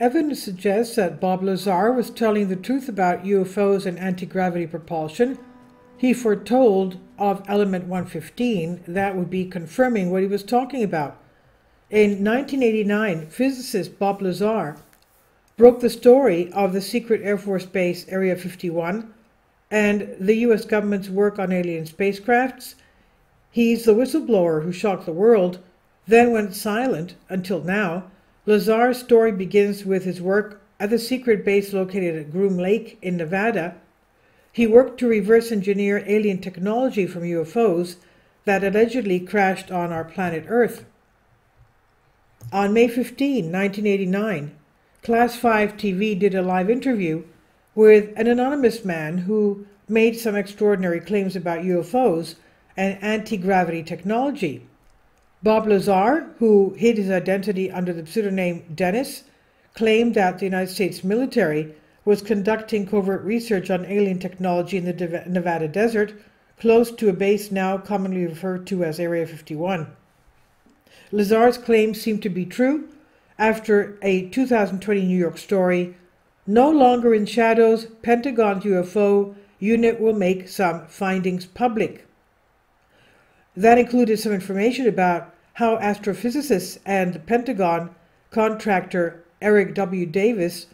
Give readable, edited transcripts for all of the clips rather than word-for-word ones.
evidence suggests that Bob Lazar was telling the truth about UFOs and anti-gravity propulsion. He foretold of element 115 that would be confirming what he was talking about. In 1989, physicist Bob Lazar broke the story of the secret Air Force Base Area 51 and the US government's work on alien spacecrafts. He's the whistleblower who shocked the world, then went silent until now. Lazar's story begins with his work at the secret base located at Groom Lake in Nevada. He worked to reverse engineer alien technology from UFOs that allegedly crashed on our planet Earth. On May 15, 1989, Class 5 TV did a live interview with an anonymous man who made some extraordinary claims about UFOs and anti-gravity technology. Bob Lazar, who hid his identity under the pseudonym Dennis, claimed that the United States military was conducting covert research on alien technology in the Nevada desert, close to a base now commonly referred to as Area 51. Lazar's claims seem to be true after a 2020 New York story, "No longer in shadows, Pentagon's UFO unit will make some findings public." That included some information about how astrophysicists and the Pentagon contractor Eric W. Davis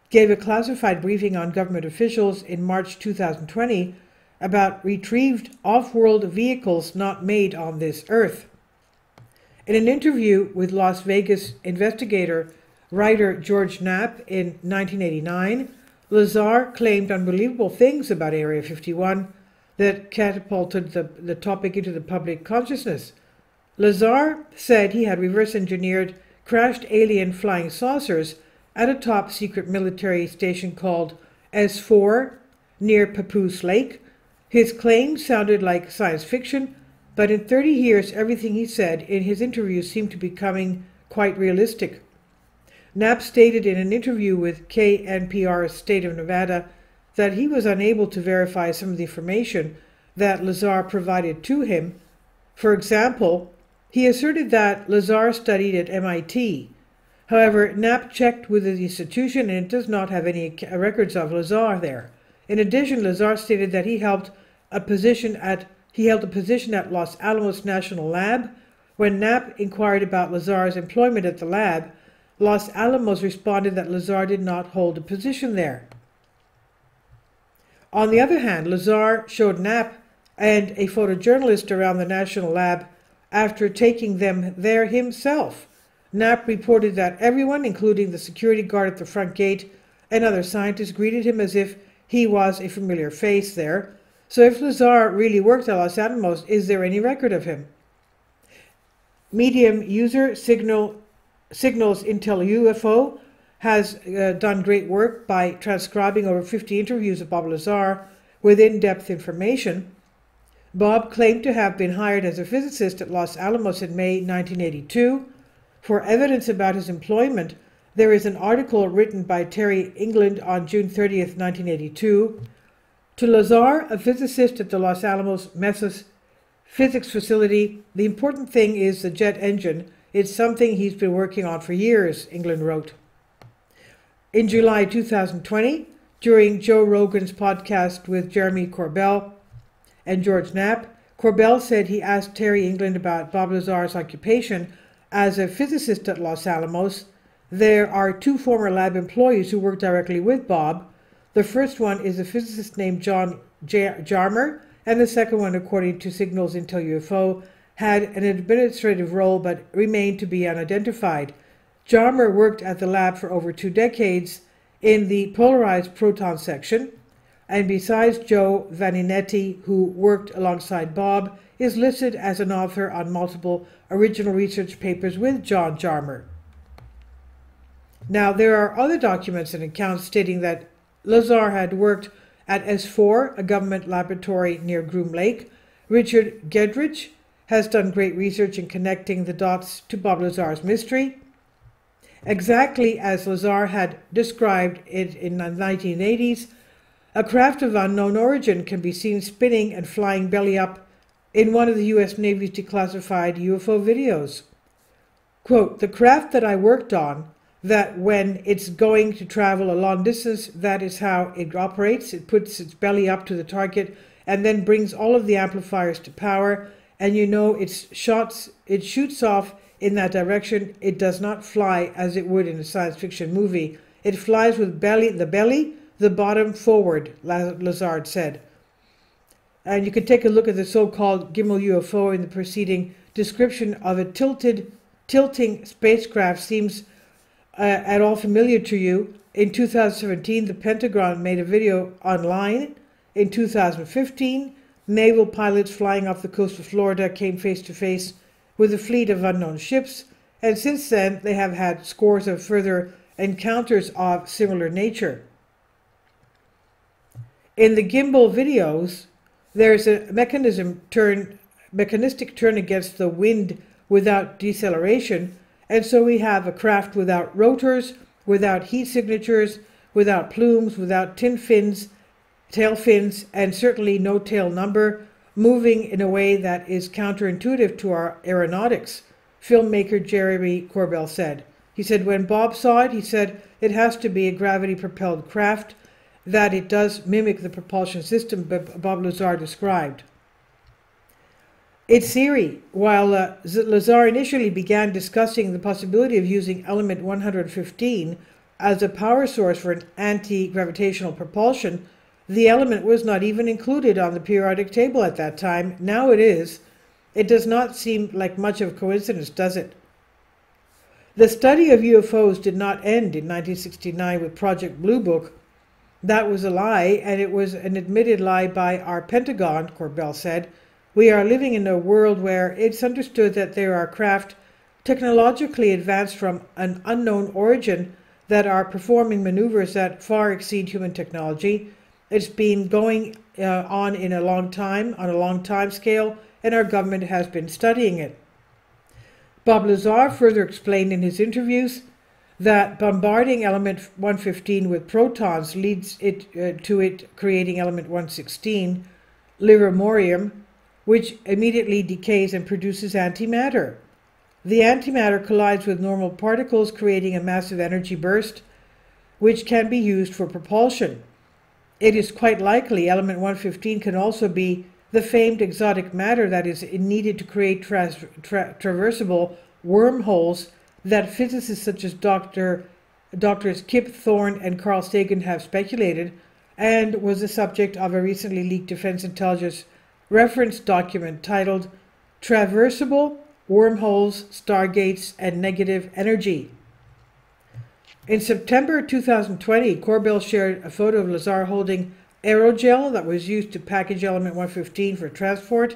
gave a classified briefing on government officials in March 2020 about retrieved off-world vehicles not made on this Earth. In an interview with Las Vegas investigator writer George Knapp in 1989, Lazar claimed unbelievable things about Area 51 that catapulted the topic into the public consciousness. Lazar said he had reverse engineered crashed alien flying saucers at a top secret military station called S4 near Papoose Lake. His claims sounded like science fiction, but in 30 years everything he said in his interviews seemed to be becoming quite realistic. Knapp stated in an interview with KNPR's State of Nevada that he was unable to verify some of the information that Lazar provided to him. For example, he asserted that Lazar studied at MIT. However, Knapp checked with the institution and it does not have any records of Lazar there. In addition, Lazar stated that he held a position at Los Alamos National Lab. When Knapp inquired about Lazar's employment at the lab, Los Alamos responded that Lazar did not hold a position there. On the other hand, Lazar showed Knapp and a photojournalist around the National Lab after taking them there himself. Knapp reported that everyone, including the security guard at the front gate and other scientists, greeted him as if he was a familiar face there. So if Lazar really worked at Los Alamos, is there any record of him? Medium user Signals Intel UFO has done great work by transcribing over 50 interviews of Bob Lazar with in-depth information. Bob claimed to have been hired as a physicist at Los Alamos in May 1982. For evidence about his employment, there is an article written by Terry England on June 30th, 1982. To Lazar, a physicist at the Los Alamos Mesos physics facility, the important thing is the jet engine. It's something he's been working on for years, England wrote. In July 2020, during Joe Rogan's podcast with Jeremy Corbell and George Knapp, Corbell said he asked Terry England about Bob Lazar's occupation as a physicist at Los Alamos. There are two former lab employees who work directly with Bob. The first one is a physicist named John Jarmer, and the second one, according to Signals Intel UFO, had an administrative role but remained to be unidentified. Jarmer worked at the lab for over 2 decades in the polarized proton section, and besides Joe Vaninetti, who worked alongside Bob, is listed as an author on multiple original research papers with John Jarmer. Now, there are other documents and accounts stating that Lazar had worked at S4, a government laboratory near Groom Lake. Richard Gedrich has done great research in connecting the dots to Bob Lazar's mystery. Exactly as Lazar had described it in the 1980s, a craft of unknown origin can be seen spinning and flying belly up in one of the U.S. Navy's declassified UFO videos. Quote, "The craft that I worked on that when it's going to travel a long distance, that is how it operates. It puts its belly up to the target and then brings all of the amplifiers to power. And you know, it shoots off in that direction. It does not fly as it would in a science fiction movie. It flies with the bottom forward, Lazar said. And you can take a look at the so-called gimbal UFO in the preceding description of a tilting spacecraft. Seems at all familiar to you. In 2017, the Pentagon made a video online. In 2015, naval pilots flying off the coast of Florida came face to face with a fleet of unknown ships, and since then they have had scores of further encounters of similar nature. In the gimbal videos, there's a mechanistic turn against the wind without deceleration, and so we have a craft without rotors, without heat signatures, without plumes, without tail fins, and certainly no tail number, moving in a way that is counterintuitive to our aeronautics, filmmaker Jeremy Corbell said. He said when Bob saw it, he said it has to be a gravity-propelled craft, that it does mimic the propulsion system Bob Lazar described. It's eerie. While Lazar initially began discussing the possibility of using element 115 as a power source for an anti-gravitational propulsion, the element was not even included on the periodic table at that time. Now it is. It does not seem like much of a coincidence, does it? The study of UFOs did not end in 1969 with Project Blue Book. That was a lie, and it was an admitted lie by our Pentagon, Corbell said. We are living in a world where it's understood that there are craft technologically advanced from an unknown origin that are performing maneuvers that far exceed human technology. It's been going on a long time scale, and our government has been studying it. Bob Lazar further explained in his interviews that bombarding element 115 with protons leads to it creating element 116, livermorium, which immediately decays and produces antimatter. The antimatter collides with normal particles, creating a massive energy burst, which can be used for propulsion. It is quite likely element 115 can also be the famed exotic matter that is needed to create traversable wormholes that physicists such as Drs. Kip Thorne and Carl Sagan have speculated, and was the subject of a recently leaked Defense Intelligence reference document titled Traversable Wormholes, Stargates, and Negative Energy. In September 2020, Corbell shared a photo of Lazar holding aerogel that was used to package element 115 for transport.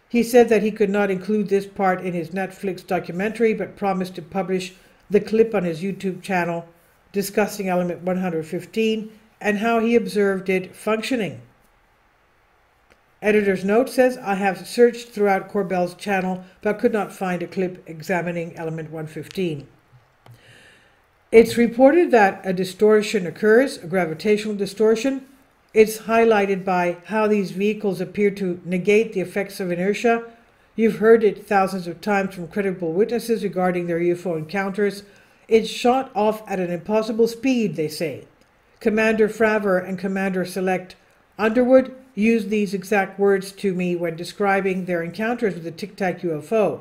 He said that he could not include this part in his Netflix documentary, but promised to publish the clip on his YouTube channel discussing element 115 and how he observed it functioning. Editor's note says, I have searched throughout Corbell's channel but could not find a clip examining element 115. It's reported that a distortion occurs, a gravitational distortion. It's highlighted by how these vehicles appear to negate the effects of inertia. You've heard it thousands of times from credible witnesses regarding their UFO encounters. It's shot off at an impossible speed, they say. Commander Fravor and Commander Select Underwood used these exact words to me when describing their encounters with the Tic Tac UFO.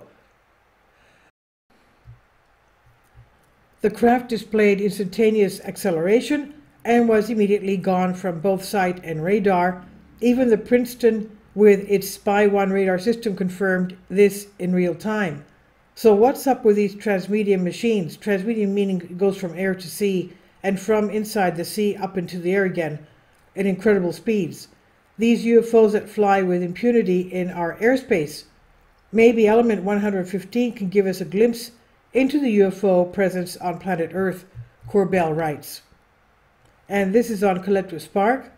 The craft displayed instantaneous acceleration and was immediately gone from both sight and radar. Even the Princeton with its Spy 1 radar system confirmed this in real time. So what's up with these transmedium machines? Transmedium meaning it goes from air to sea and from inside the sea up into the air again at incredible speeds. These UFOs that fly with impunity in our airspace. Maybe element 115 can give us a glimpse into the UFO presence on planet Earth, Corbell writes. And this is on Collective Spark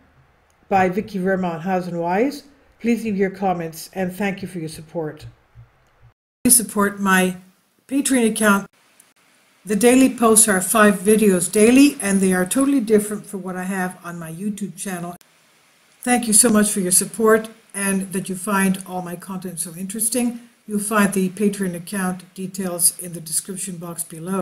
by Vicky Vermonthausen-Wise. Please leave your comments and thank you for your support. Please support my Patreon account. The daily posts are 5 videos daily, and they are totally different from what I have on my YouTube channel. Thank you so much for your support and that you find all my content so interesting. You'll find the Patreon account details in the description box below.